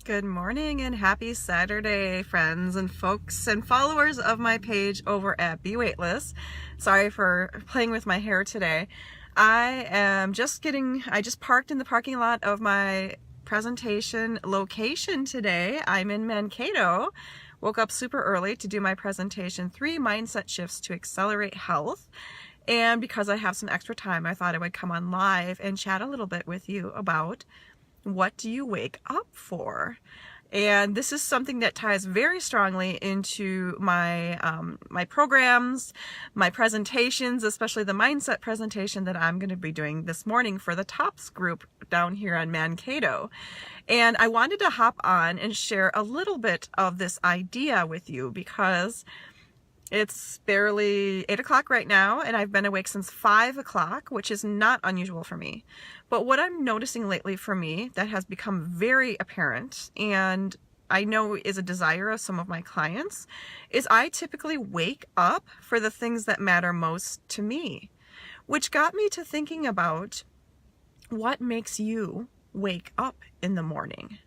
Good morning and happy Saturday, friends and folks and followers of my page over at Be Weightless. Sorry for playing with my hair today. I just parked in the parking lot of my presentation location today. I'm in Mankato. Woke up super early to do my presentation, 3 mindset shifts to accelerate health. And because I have some extra time, I thought I would come on live and chat a little bit with you about what do you wake up for? And this is something that ties very strongly into my my programs, my presentations, especially the mindset presentation that I'm going to be doing this morning for the TOPS group down here on Mankato. And I wanted to hop on and share a little bit of this idea with you because it's barely 8 o'clock right now, and I've been awake since 5 o'clock, which is not unusual for me. But what I'm noticing lately for me that has become very apparent, and I know is a desire of some of my clients, is I typically wake up for the things that matter most to me, which got me to thinking about what makes you wake up in the morning.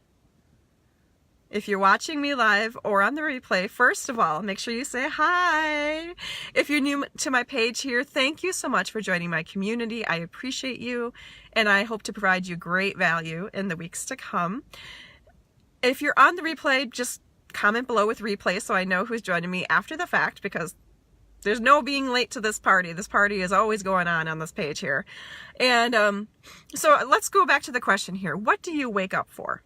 If you're watching me live or on the replay, first of all, make sure you say hi. If you're new to my page here, thank you so much for joining my community. I appreciate you, and I hope to provide you great value in the weeks to come. If you're on the replay, just comment below with replay so I know who's joining me after the fact, because there's no being late to this party. This party is always going on this page here. And so let's go back to the question here. What do you wake up for?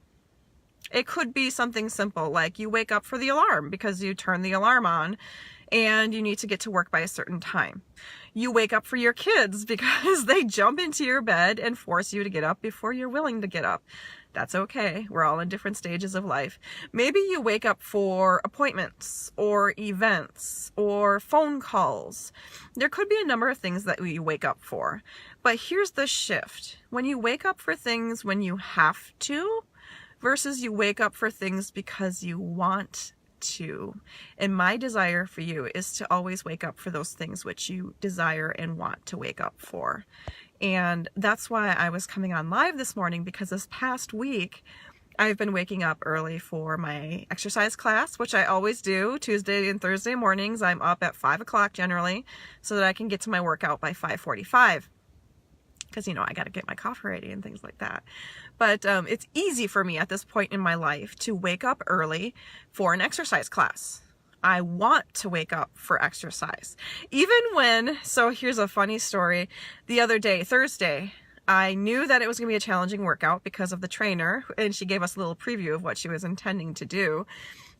It could be something simple like you wake up for the alarm because you turn the alarm on and you need to get to work by a certain time. You wake up for your kids because they jump into your bed and force you to get up before you're willing to get up. That's okay. We're all in different stages of life. Maybe you wake up for appointments or events or phone calls. There could be a number of things that you wake up for. But here's the shift. When you wake up for things when you have to, versus you wake up for things because you want to. And my desire for you is to always wake up for those things which you desire and want to wake up for. And that's why I was coming on live this morning, because this past week I've been waking up early for my exercise class, which I always do. Tuesday and Thursday mornings I'm up at 5 o'clock generally so that I can get to my workout by 5:45. Because, I got to get my coffee ready and things like that. But it's easy for me at this point in my life to wake up early for an exercise class. I want to wake up for exercise. So here's a funny story. The other day, Thursday, I knew that it was going to be a challenging workout because of the trainer, and she gave us a little preview of what she was intending to do.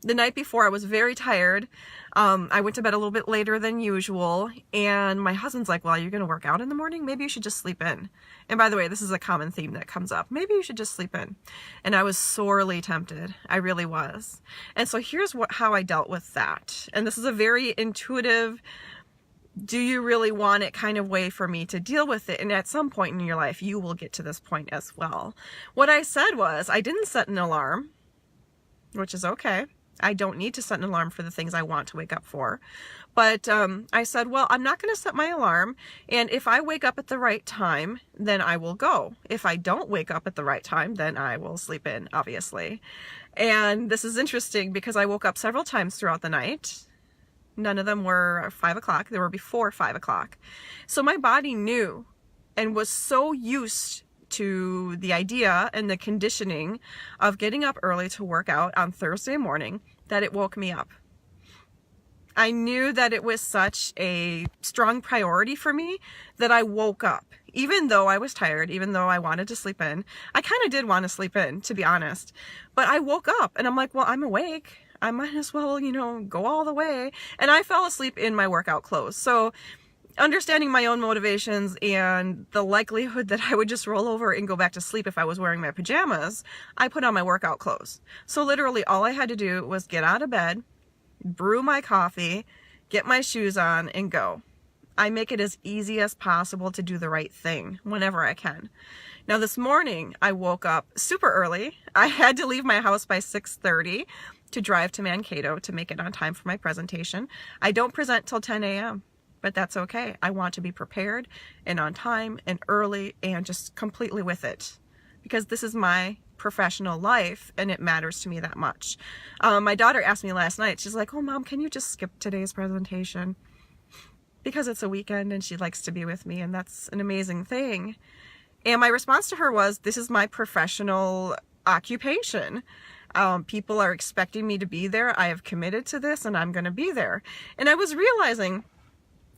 The night before, I was very tired. I went to bed a little bit later than usual, and my husband's like, well, you're going to work out in the morning? Maybe you should just sleep in. And by the way, this is a common theme that comes up. Maybe you should just sleep in. And I was sorely tempted. I really was. And so here's how I dealt with that. And this is a very intuitive, do you really want it kind of way for me to deal with it. And at some point in your life, you will get to this point as well. What I said was, I didn't set an alarm, which is okay. I don't need to set an alarm for the things I want to wake up for. But I said, well, I'm not going to set my alarm. And if I wake up at the right time, then I will go. If I don't wake up at the right time, then I will sleep in, obviously. And this is interesting because I woke up several times throughout the night. None of them were 5 o'clock. They were before 5 o'clock. So my body knew and was so used to the idea and the conditioning of getting up early to work out on Thursday morning that it woke me up. I knew that it was such a strong priority for me that I woke up. Even though I was tired, even though I wanted to sleep in, I kind of did want to sleep in, to be honest. But I woke up and I'm like, well, I'm awake. I might as well, go all the way. And I fell asleep in my workout clothes. So understanding my own motivations and the likelihood that I would just roll over and go back to sleep if I was wearing my pajamas, I put on my workout clothes. So literally all I had to do was get out of bed, brew my coffee, get my shoes on, and go. I make it as easy as possible to do the right thing whenever I can. Now this morning I woke up super early. I had to leave my house by 6:30 to drive to Mankato to make it on time for my presentation. I don't present till 10 a.m. but that's okay. I want to be prepared and on time and early and just completely with it, because this is my professional life, and it matters to me that much. My daughter asked me last night, she's like, oh mom, can you just skip today's presentation? Because it's a weekend and she likes to be with me, and that's an amazing thing. And my response to her was, this is my professional occupation. People are expecting me to be there. I have committed to this and I'm going to be there. And I was realizing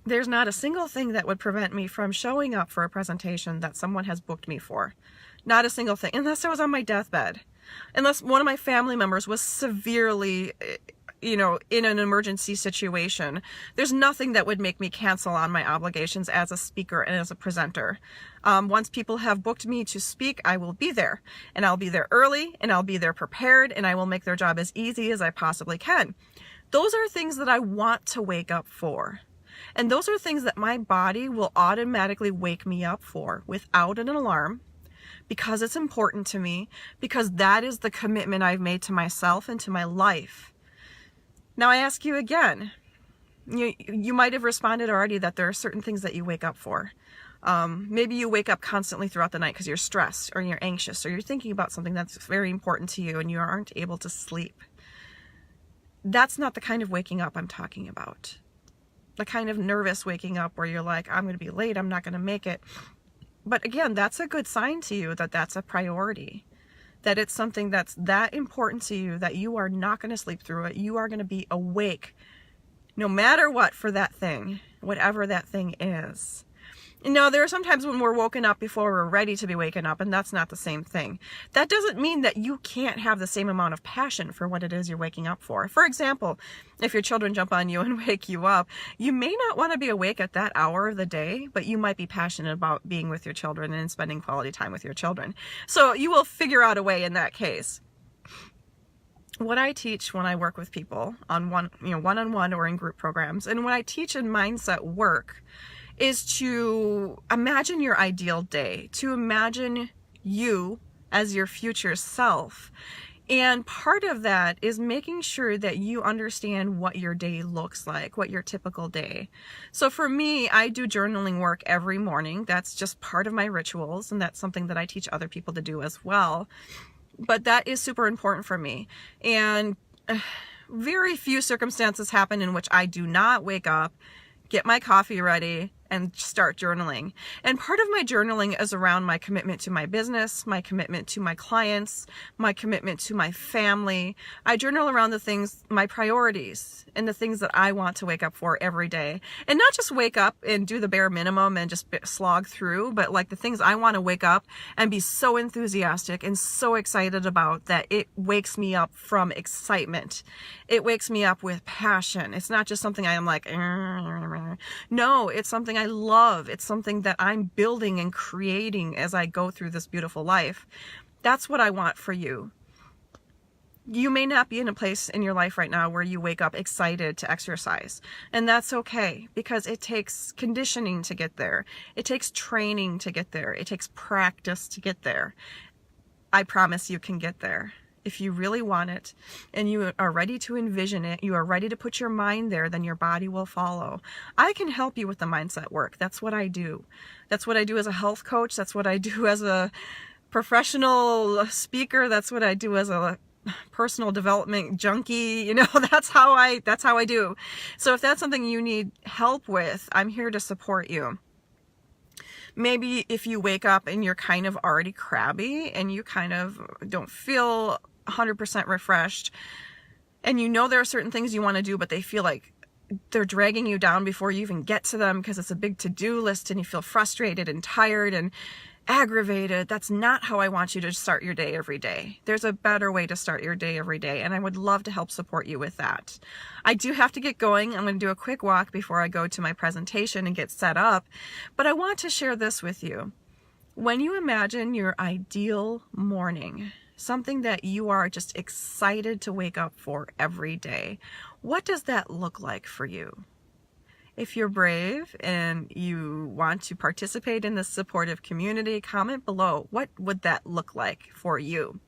there's not a single thing that would prevent me from showing up for a presentation that someone has booked me for. Not a single thing, unless I was on my deathbed. Unless one of my family members was severely, in an emergency situation. There's nothing that would make me cancel on my obligations as a speaker and as a presenter. Once people have booked me to speak, I will be there. And I'll be there early, and I'll be there prepared, and I will make their job as easy as I possibly can. Those are things that I want to wake up for. And those are things that my body will automatically wake me up for without an alarm, because it's important to me, because that is the commitment I've made to myself and to my life. Now I ask you again, you might have responded already that there are certain things that you wake up for. Maybe you wake up constantly throughout the night because you're stressed or you're anxious or you're thinking about something that's very important to you and you aren't able to sleep. That's not the kind of waking up I'm talking about. The kind of nervous waking up where you're like, I'm going to be late, I'm not going to make it. But again, that's a good sign to you that that's a priority. That it's something that's that important to you that you are not going to sleep through it. You are going to be awake no matter what for that thing, whatever that thing is. Now, there are some times when we're woken up before we're ready to be waken up, and that's not the same thing. That doesn't mean that you can't have the same amount of passion for what it is you're waking up for. For example, if your children jump on you and wake you up, you may not want to be awake at that hour of the day, but you might be passionate about being with your children and spending quality time with your children. So you will figure out a way in that case. What I teach when I work with people on one-on-one or in group programs, and when I teach in mindset work, is to imagine your ideal day, to imagine you as your future self. And part of that is making sure that you understand what your day looks like, what your typical day. So for me, I do journaling work every morning. That's just part of my rituals, and that's something that I teach other people to do as well. But that is super important for me. And very few circumstances happen in which I do not wake up, get my coffee ready, and start journaling. And part of my journaling is around my commitment to my business, my commitment to my clients, my commitment to my family. I journal around the things, my priorities, and the things that I want to wake up for every day. And not just wake up and do the bare minimum and just slog through, but like the things I want to wake up and be so enthusiastic and so excited about that it wakes me up from excitement. It wakes me up with passion. It's not just something I am like, no, it's something I love. It's something that I'm building and creating as I go through this beautiful life. That's what I want for you. You may not be in a place in your life right now where you wake up excited to exercise. And that's okay, because it takes conditioning to get there. It takes training to get there. It takes practice to get there. I promise you can get there. If you really want it and you are ready to envision it, you are ready to put your mind there, then your body will follow. I can help you with the mindset work. That's what I do. That's what I do as a health coach. That's what I do as a professional speaker. That's what I do as a personal development junkie. That's how I do. So if that's something you need help with, I'm here to support you. Maybe if you wake up and you're kind of already crabby and you kind of don't feel 100% refreshed, and there are certain things you want to do, but they feel like they're dragging you down before you even get to them because it's a big to-do list and you feel frustrated and tired and aggravated. That's not how I want you to start your day every day. There's a better way to start your day every day, and I would love to help support you with that. I do have to get going. I'm going to do a quick walk before I go to my presentation and get set up, but I want to share this with you. When you imagine your ideal morning, something that you are just excited to wake up for every day, what does that look like for you? If you're brave and you want to participate in this supportive community, comment below. What would that look like for you?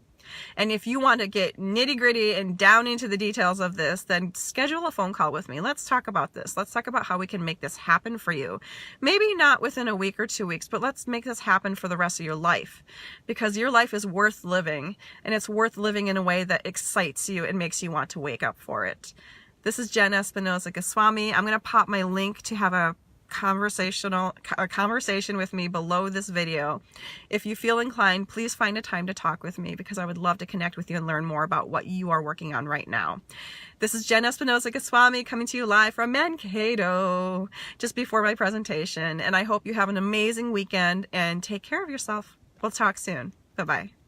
And if you want to get nitty gritty and down into the details of this, then schedule a phone call with me. Let's talk about this. Let's talk about how we can make this happen for you. Maybe not within a week or 2 weeks, but let's make this happen for the rest of your life, because your life is worth living, and it's worth living in a way that excites you and makes you want to wake up for it. This is Jenn Espinosa-Goswami. I'm going to pop my link to have a conversation with me below this video. If you feel inclined, please find a time to talk with me, because I would love to connect with you and learn more about what you are working on right now. This is Jenn Espinosa-Goswami coming to you live from Mankato just before my presentation, and I hope you have an amazing weekend and take care of yourself. We'll talk soon. Bye-bye.